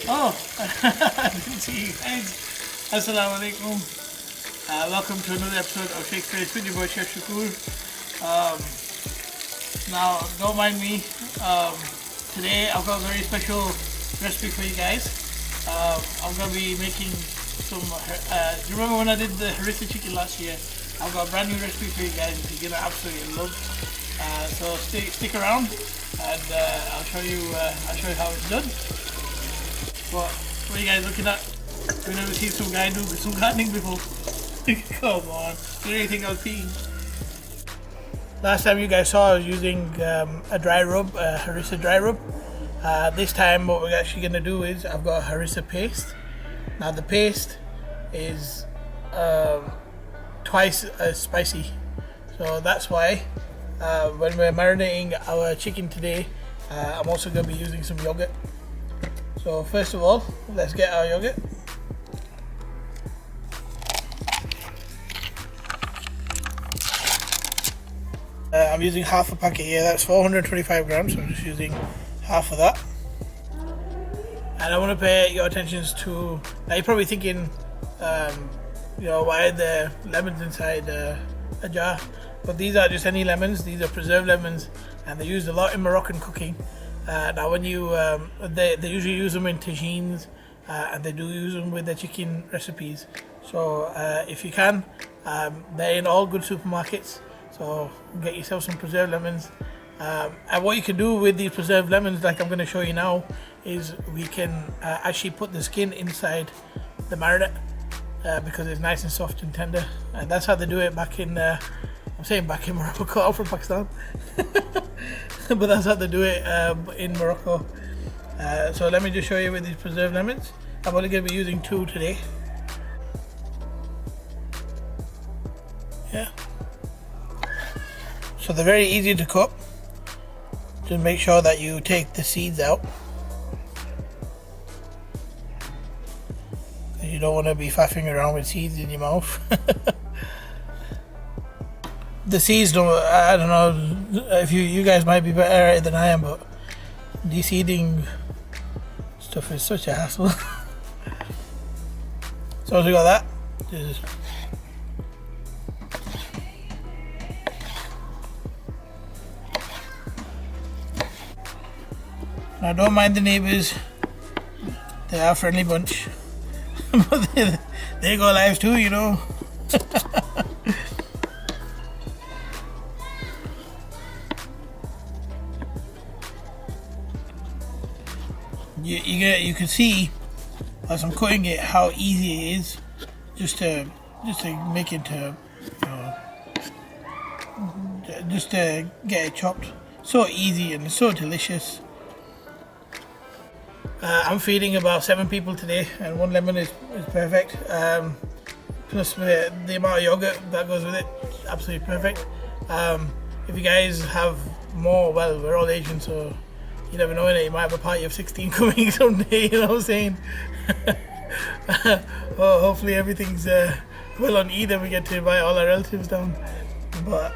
Oh, I didn't see you guys. Assalamu alaikum. Welcome to another episode of Shakespeare's with your boy Chef Shakur. Now, don't mind me. Today I've got a very special recipe for you guys. I'm going to be making some, do you remember when I did the Harissa chicken last year? I've got a brand new recipe for you guys that you're going to absolutely love. So stick around and I'll show you how it's done. What are you guys looking at? We've never seen some guy do some gardening before. Come on, you really think I was peeing? Last time you guys saw I was using a dry rub, a Harissa dry rub. This time what we're actually going to do is I've got a Harissa paste. Now the paste is twice as spicy. So that's why when we're marinating our chicken today, I'm also going to be using some yogurt. So first of all, let's get our yogurt. I'm using half a packet here, that's 425 grams, so I'm just using half of that. And I want to pay your attention to, now you're probably thinking, why are there lemons inside a jar? But these are just any lemons, these are preserved lemons, and they're used a lot in Moroccan cooking. Now when you, they usually use them in tagines, and they do use them with their chicken recipes. So if you can, they're in all good supermarkets, so get yourself some preserved lemons. And what you can do with these preserved lemons, like I'm going to show you now, is we can actually put the skin inside the marinade, because it's nice and soft and tender. And that's how they do it back in, I'm saying back in Morocco, I'm from Pakistan. But that's how they do it in Morocco. So let me just show you with these preserved lemons. I'm only going to be using 2 today. Yeah. So they're very easy to cook. Just make sure that you take the seeds out. You don't want to be faffing around with seeds in your mouth. The seeds don't, I don't know if you guys might be better at it than I am, but de-seeding stuff is such a hassle. So once we got that, just now don't mind the neighbours, they are a friendly bunch. But they go live too, you know. You can see as I'm cutting it how easy it is just to make it just to get it chopped. So easy and so delicious. I'm feeding about 7 people today, and 1 lemon is perfect. Plus the amount of yogurt that goes with it, absolutely perfect. If you guys have more, well, we're all Asian, so you never know, you might have a party of 16 coming someday, you know what I'm saying? Well, hopefully everything's well on either, we get to invite all our relatives down. But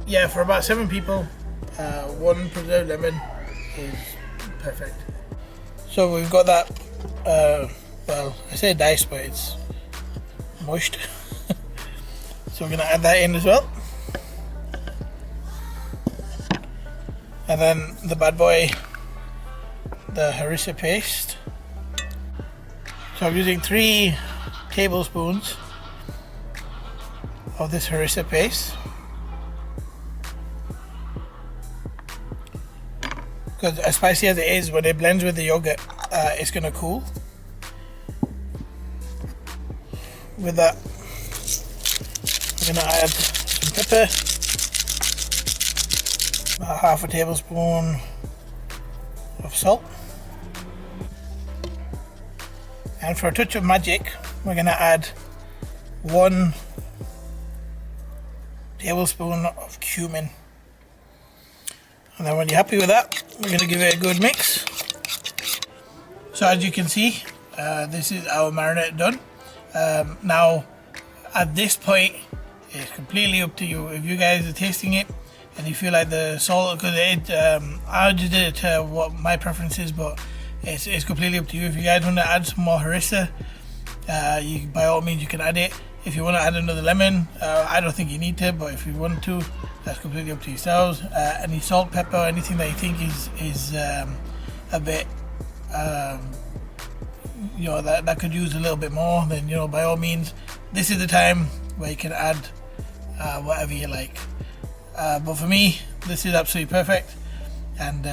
yeah, for about 7 people, 1 preserved lemon is perfect. So we've got that, well, I say diced, but it's moist. So we're going to add that in as well. And then the bad boy, the Harissa paste. So I'm using 3 tablespoons of this Harissa paste. Because as spicy as it is, when it blends with the yogurt, it's going to cool. With that, we're going to add some pepper. About half a tablespoon of salt, and for a touch of magic we're going to add 1 tablespoon of cumin. And then when you're happy with that, we're going to give it a good mix. So as you can see, this is our marinade done. Now at this point it's completely up to you. If you guys are tasting it and you feel like the salt, because I just did it to what my preference is, but it's completely up to you. If you guys want to add some more harissa, you by all means you can add it. If you want to add another lemon, I don't think you need to, but if you want to, that's completely up to yourselves. Any salt, pepper, anything that you think is a bit that could use a little bit more, then by all means, this is the time where you can add whatever you like. But for me, this is absolutely perfect. And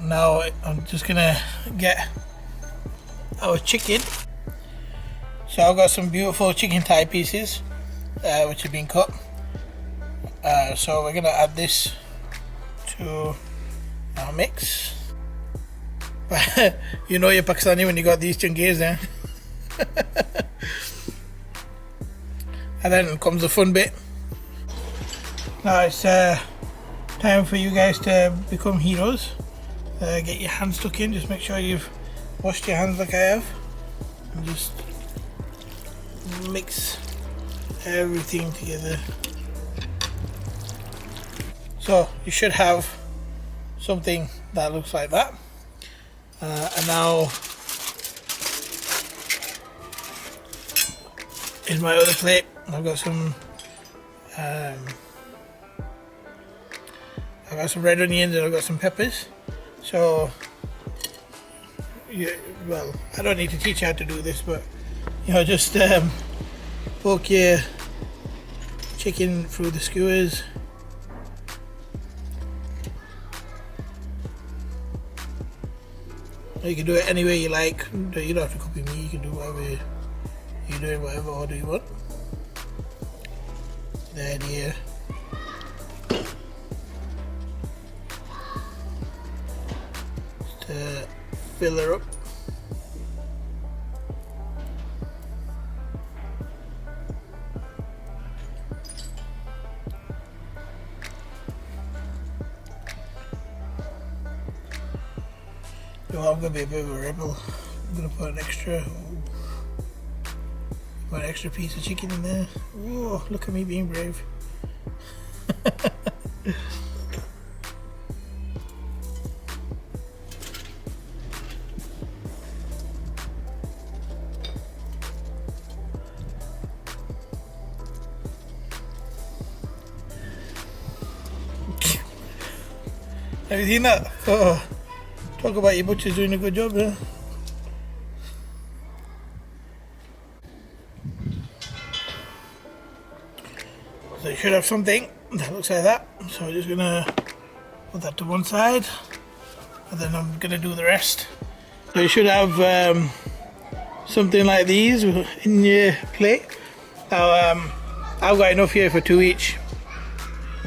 now I'm just gonna get our chicken. So I've got some beautiful chicken thigh pieces which have been cut. So we're gonna add this to our mix. You know you're Pakistani when you got these chungies there. And then comes the fun bit. Now it's time for you guys to become heroes. Get your hands stuck in. Just make sure you've washed your hands like I have, and just mix everything together. So you should have something that looks like that. And now in my other plate I've got some red onions and I've got some peppers. So well, I don't need to teach you how to do this, but just poke your chicken through the skewers. You can do it any way you like. You don't have to copy me. You can do whatever you're doing, whatever order you want. The idea is to fill her up. Well, I'm gonna be a bit of a rebel. I'm gonna put an extra piece of chicken in there. Whoa, look at me being brave. Have you seen that? Oh. Talk about your butcher's doing a good job there. So you should have something that looks like that. So I'm just gonna put that to one side, and then I'm gonna do the rest. So you should have something like these in your plate. Now I've got enough here for 2 each,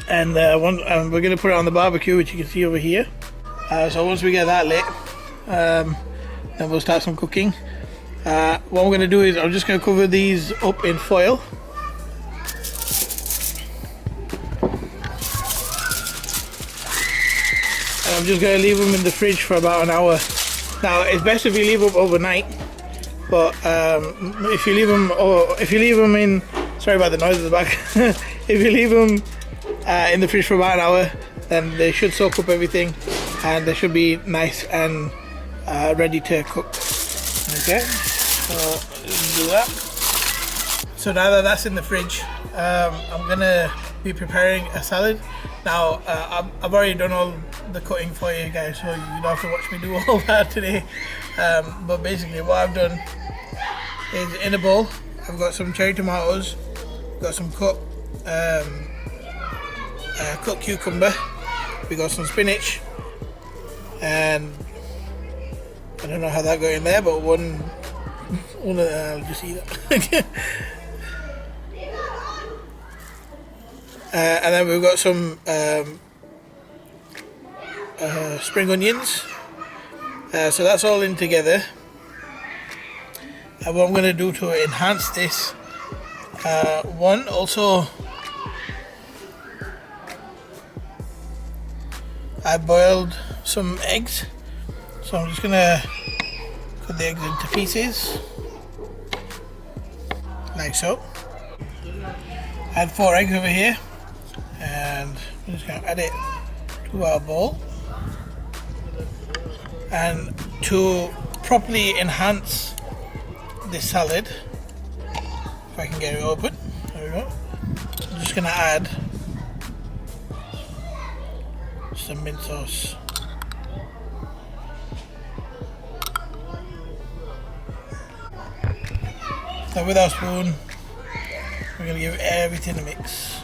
and we're gonna put it on the barbecue, which you can see over here. So once we get that lit, then we'll start some cooking. What I'm going to do is I'm just going to cover these up in foil. And I'm just going to leave them in the fridge for about an hour. Now it's best if you leave them overnight, but if you leave them in, sorry about the noise in the back. If you leave them in the fridge for about an hour, then they should soak up everything, and they should be nice and ready to cook. Okay, so let's do that. So now that that's in the fridge, I'm gonna be preparing a salad. Now I've already done all the cutting for you guys, so you don't have to watch me do all that today. But basically what I've done is, in a bowl I've got some cherry tomatoes, got some cut cucumber, we got some spinach, and I don't know how that got in there, but one of the, I'll just eat it. And then we've got some spring onions. So that's all in together. And what I'm going to do to enhance this, also I boiled some eggs, so I'm just going to cut the eggs into pieces, like so. I had 4 eggs over here, and I'm just going to add it to our bowl, and to properly enhance this salad, if I can get it open, there we go. I'm just gonna add some mint sauce. So with our spoon, we're gonna give everything a mix.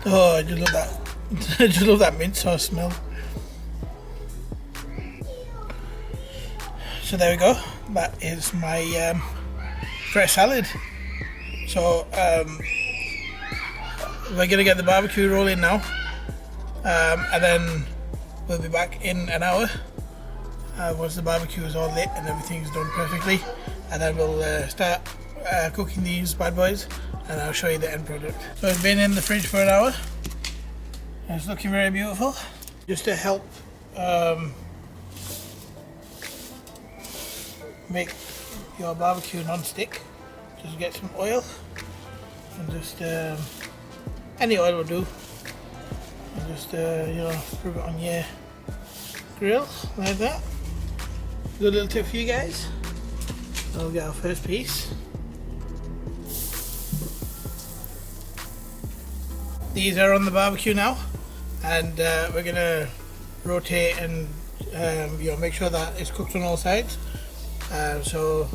Oh, I just love that. I just love that mint sauce smell. So there we go. That is my fresh salad. So we're gonna get the barbecue rolling now, and then we'll be back in an hour once the barbecue is all lit and everything's done perfectly, and then we'll start cooking these bad boys, and I'll show you the end product. So it's been in the fridge for an hour. It's looking very beautiful. Just to help make your barbecue non-stick, just get some oil and just any oil will do, and just you know, rub it on your grill like that. Good little tip for you guys. So we'll get our first piece. These are on the barbecue now, and we're gonna rotate and you know, make sure that it's cooked on all sides. So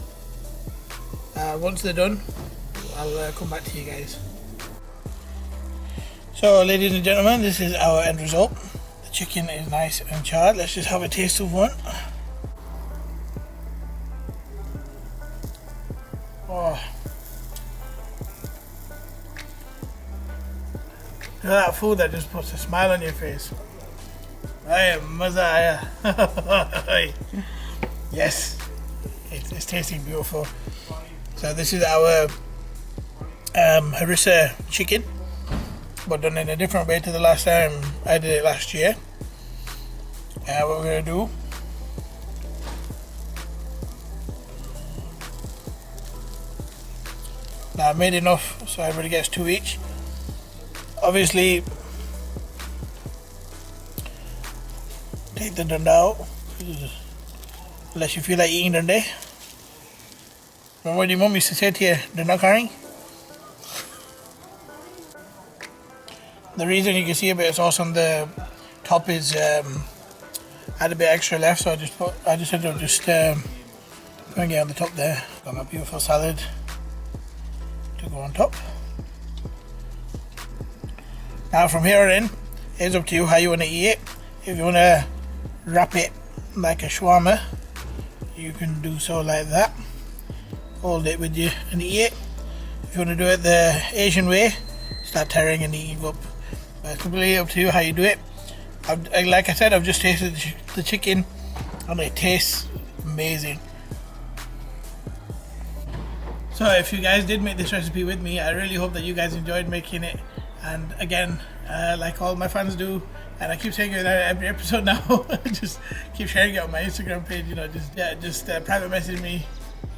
once they're done, I'll come back to you guys. So ladies and gentlemen, this is our end result. The chicken is nice and charred. Let's just have a taste of one. Oh, look at that food that just puts a smile on your face. Hey, Mazaya. Yes, it's tasting beautiful. So this is our Harissa chicken, but done in a different way to the last time I did it last year. What we're going to do, now I made enough so everybody gets 2 each. Obviously take the dunda out, unless you feel like eating dunda. Remember when your mum used to say to you, dunda curry? The reason you can see a bit of sauce on the top is I had a bit extra left, so I just ended up just putting it on the top there. Got my beautiful salad to go on top. Now from here on in, it's up to you how you want to eat it. If you want to wrap it like a shawarma, you can do so like that. Hold it with you and eat it. If you want to do it the Asian way, start tearing and eating up. But it's completely up to you how you do it. Like I said, I've just tasted the chicken and it tastes amazing. So if you guys did make this recipe with me, I really hope that you guys enjoyed making it. And again, like all my fans do, and I keep saying it in every episode now, just keep sharing it on my Instagram page, you know, just private message me,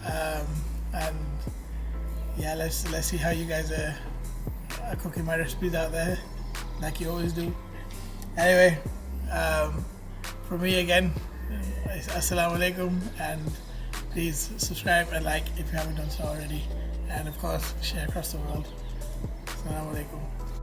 and yeah, let's see how you guys are cooking my recipes out there, like you always do. Anyway, from me again, assalamu alaikum, and please subscribe and like if you haven't done so already, and of course share across the world. Assalamu alaikum.